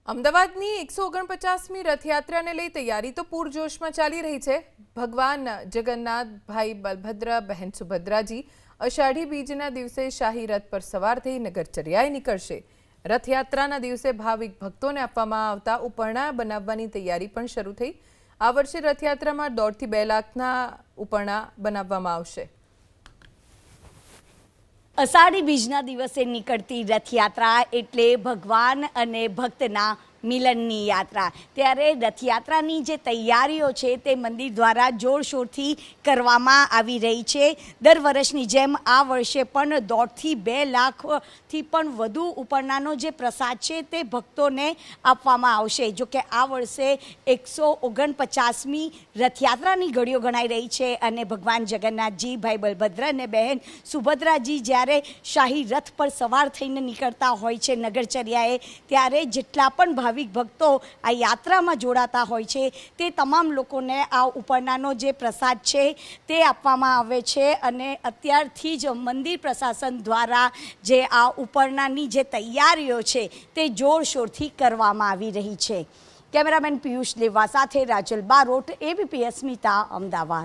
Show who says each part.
Speaker 1: અમદાવાદની 149મી રથયાત્રાને લઈ તૈયારી તો પૂરજોશમાં ચાલી રહી છે। ભગવાન જગન્નાથ, ભાઈ બલભદ્ર, બહેન સુભદ્રાજી અષાઢી બીજના દિવસે શાહી રથ પર સવાર થઈ નગરચર્યાએ નીકળશે। રથયાત્રાના દિવસે ભાવિક ભક્તોને આપવામાં આવતા ઉપરણા બનાવવાની તૈયારી પણ શરૂ થઈ। આ વર્ષે રથયાત્રામાં 1.5 થી 2 લાખના ઉપરણા બનાવવામાં આવશે।
Speaker 2: અષાઢી બીજના દિવસે નીકળતી રથયાત્રા એટલે ભગવાન અને ભક્તના મિલનની યાત્રા। ત્યારે રથયાત્રાની જે તૈયારીઓ છે તે મંદિર દ્વારા જોરશોરથી કરવામાં આવી રહી છે। દર વર્ષની જેમ આ વર્ષે પણ 1.5 થી 2 લાખથી પણ વધુ ઉપરણાનો જે પ્રસાદ છે તે ભક્તોને આપવામાં આવશે। જો કે આ વર્ષે 149મી રથયાત્રાની ઘડીઓ ગણાઈ રહી છે અને ભગવાન જગન્નાથજી, ભાઈ બલભદ્ર અને બહેન સુભદ્રાજી જ્યારે શાહી રથ પર સવાર થઈને નીકળતા હોય છે નગરચર્યાએ, ત્યારે જેટલા પણ ભાવિક ભક્તો આ યાત્રામાં જોડાતા હોય છે તે તમામ લોકોને આ ઉપરણાનો જે પ્રસાદ છે તે આપવામાં આવે છે। અને અત્યારથી જ મંદિર પ્રશાસન દ્વારા જે આ ઉપરણાની જે તૈયારીઓ છે તે જોરશોરથી કરવામાં આવી રહી છે। કેમેરામેન પિયુષ દેવા સાથે રાજલ બારોટ, ABP અસ્મિતા, અમદાવાદ।